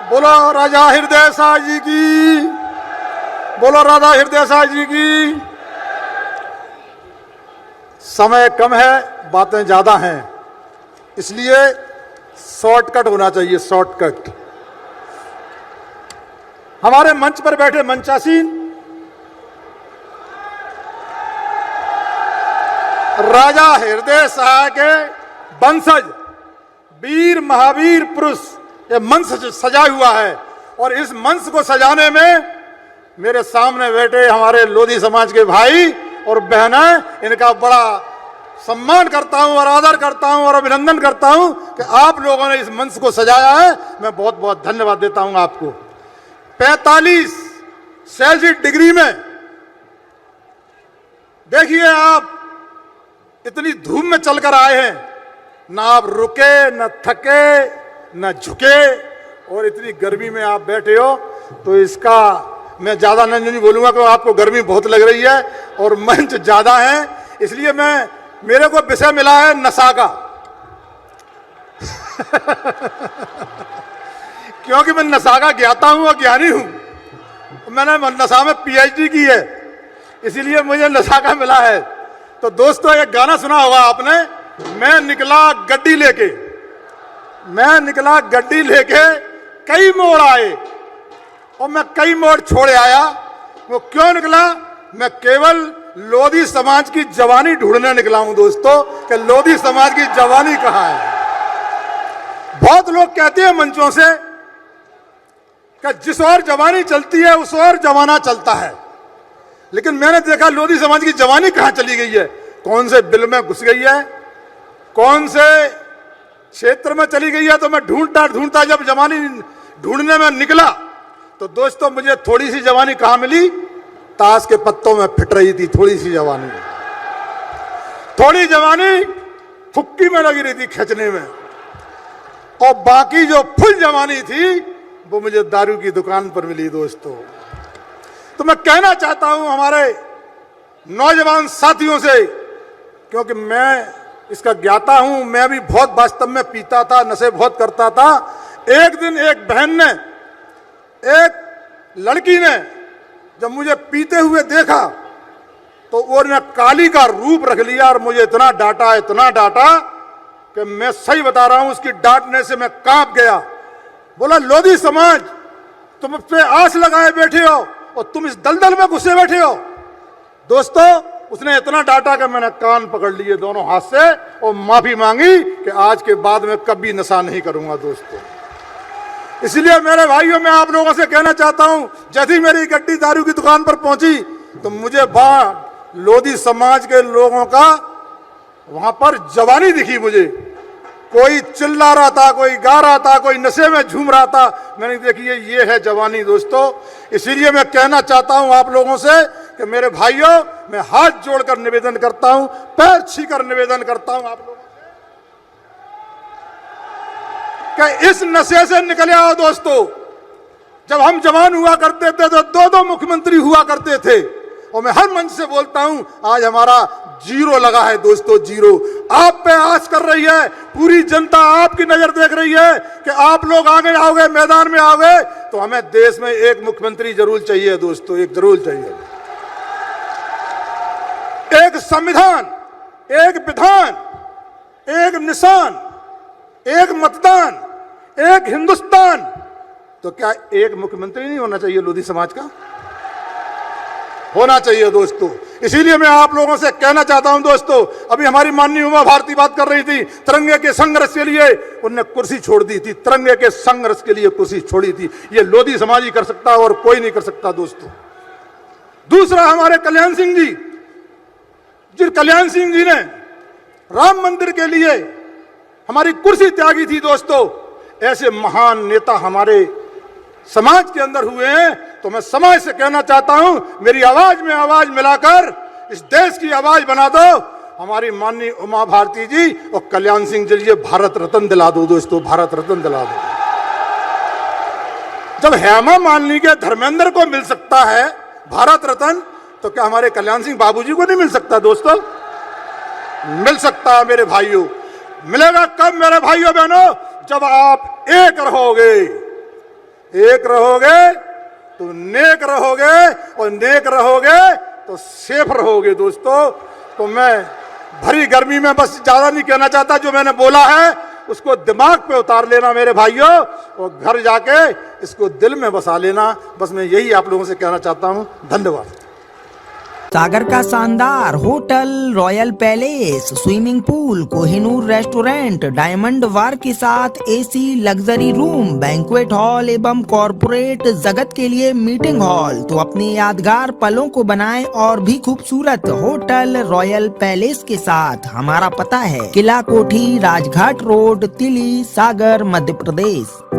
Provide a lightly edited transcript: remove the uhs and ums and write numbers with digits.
बोलो राजा हृदय साह जी की, बोलो राजा हृदय साह जी की। समय कम है, बातें ज्यादा हैं, इसलिए शॉर्टकट होना चाहिए, शॉर्टकट। हमारे मंच पर बैठे मंचासीन राजा हृदय साह के वंशज वीर महावीर पुरुष, ये मंच सजा हुआ है और इस मंच को सजाने में मेरे सामने बैठे हमारे लोधी समाज के भाई और बहनें, इनका बड़ा सम्मान करता हूं और आदर करता हूं और अभिनंदन करता हूं कि आप लोगों ने इस मंच को सजाया है। मैं बहुत बहुत धन्यवाद देता हूं आपको। 45 सेल्सियस डिग्री में देखिए, आप इतनी धूप में चलकर आए हैं, ना आप रुके, ना थके, ना झुके, और इतनी गर्मी में आप बैठे हो, तो इसका मैं ज्यादा नहीं बोलूंगा कि आपको गर्मी बहुत लग रही है और मंच ज्यादा है, इसलिए मेरे को विषय मिला है नशा का क्योंकि मैं नशा का ज्ञाता हूं और ज्ञानी हूं, मैंने नशा में पीएचडी की है, इसीलिए मुझे नशा का मिला है। तो दोस्तों, एक गाना सुना होगा आपने, मैं निकला गड्डी लेके कई मोड़ आए और मैं कई मोड़ छोड़े आया। वो क्यों निकला? मैं केवल लोधी समाज की जवानी ढूंढने निकला हूं दोस्तों, कि लोधी समाज की जवानी कहां है। बहुत लोग कहते हैं मंचों से कि जिस ओर जवानी चलती है उस ओर जमाना चलता है, लेकिन मैंने देखा लोधी समाज की जवानी कहां चली गई है, कौन से बिल में घुस गई है, कौन से क्षेत्र में चली गई है। तो मैं ढूंढता जब जवानी ढूंढने में निकला तो दोस्तों, मुझे थोड़ी सी जवानी कहां मिली? ताश के पत्तों में फिट रही थी थोड़ी सी जवानी, थोड़ी जवानी फुक्की में लगी रही थी खींचने में, और बाकी जो फुल जवानी थी वो मुझे दारू की दुकान पर मिली दोस्तों। तो मैं कहना चाहता हूं हमारे नौजवान साथियों से, क्योंकि मैं इसका ज्ञाता हूं, मैं भी बहुत वास्तव में पीता था, नशे बहुत करता था। एक दिन एक बहन ने, एक लड़की ने जब मुझे पीते हुए देखा तो उसने काली का रूप रख लिया और मुझे इतना डांटा कि मैं सही बता रहा हूं, उसकी डांटने से मैं कांप गया। बोला, लोधी समाज तुम पे आस लगाए बैठे हो और तुम इस दलदल में घुसे बैठे हो। दोस्तों, उसने इतना डांटा कि मैंने कान पकड़ लिए दोनों हाथ से और माफी मांगी कि आज के बाद में कभी नशा नहीं करूंगा दोस्तों। इसलिए मेरे भाइयों, मैं आप लोगों से कहना चाहता हूं, जैसी मेरी गड्डी दारू की दुकान पर पहुंची तो मुझे वहां लोधी समाज के लोगों का वहां पर जवानी दिखी। मुझे कोई चिल्ला रहा था, कोई गा रहा था, कोई नशे में झूम रहा था। मैंने देखिए, ये है जवानी दोस्तों। इसीलिए मैं कहना चाहता हूं आप लोगों से कि मेरे भाइयों, मैं हाथ जोड़कर निवेदन करता हूं, पैर छूकर निवेदन करता हूं आप लोगों से कि इस नशे से निकले आओ दोस्तों। जब हम जवान हुआ करते थे तो 2-2 मुख्यमंत्री हुआ करते थे, और मैं हर मंच से बोलता हूं, आज हमारा जीरो लगा है दोस्तों, जीरो। आप पे आस कर रही है, पूरी जनता आपकी नजर देख रही है कि आप लोग आगे आओगे, मैदान में आओगे, तो हमें देश में एक मुख्यमंत्री जरूर चाहिए दोस्तों, एक जरूर चाहिए। एक संविधान, एक विधान, एक निशान, एक मतदान, एक हिंदुस्तान। तो क्या एक मुख्यमंत्री नहीं होना चाहिए लोधी समाज का? होना चाहिए दोस्तों। इसीलिए मैं आप लोगों से कहना चाहता हूं दोस्तों, अभी हमारी माननीय उमा भारती बात कर रही थी, तिरंगे के संघर्ष के लिए उनने कुर्सी छोड़ दी थी, तिरंगे के संघर्ष के लिए कुर्सी छोड़ी थी। ये लोधी समाज ही कर सकता है और कोई नहीं कर सकता दोस्तों। दूसरा, हमारे कल्याण सिंह जी, जिन कल्याण सिंह जी ने राम मंदिर के लिए हमारी कुर्सी त्यागी थी दोस्तों, ऐसे महान नेता हमारे समाज के अंदर हुए हैं। तो मैं समाज से कहना चाहता हूं, मेरी आवाज में आवाज मिलाकर इस देश की आवाज बना दो। हमारी माननीय उमा भारती जी और कल्याण सिंह जी लिए भारत रत्न दिला दो दोस्तों, भारत रत्न दिला दो। जब हेमा मालिनी के धर्मेंद्र को मिल सकता है भारत रत्न, तो क्या हमारे कल्याण सिंह बाबूजी को नहीं मिल सकता दोस्तों? मिल सकता है मेरे भाइयों। मिलेगा कब मेरे भाइयों बहनों? जब आप एक रहोगे, एक रहोगे तो नेक रहोगे, और नेक रहोगे तो सेफ रहोगे दोस्तों। तो मैं भरी गर्मी में बस ज्यादा नहीं कहना चाहता, जो मैंने बोला है उसको दिमाग पे उतार लेना मेरे भाइयों, और घर जाके इसको दिल में बसा लेना। बस मैं यही आप लोगों से कहना चाहता हूं। धन्यवाद। सागर का शानदार hotel, Royal Palace, swimming pool, Kohinoor restaurant, Diamond Bar के साथ AC luxury room, banquet hall एवं कॉर्पोरेट जगत के लिए मीटिंग हॉल। तो अपने यादगार पलों को बनाएं और भी खूबसूरत होटल रॉयल पैलेस के साथ। हमारा पता है किला कोठी, राजघाट रोड, तिली, सागर, मध्य प्रदेश।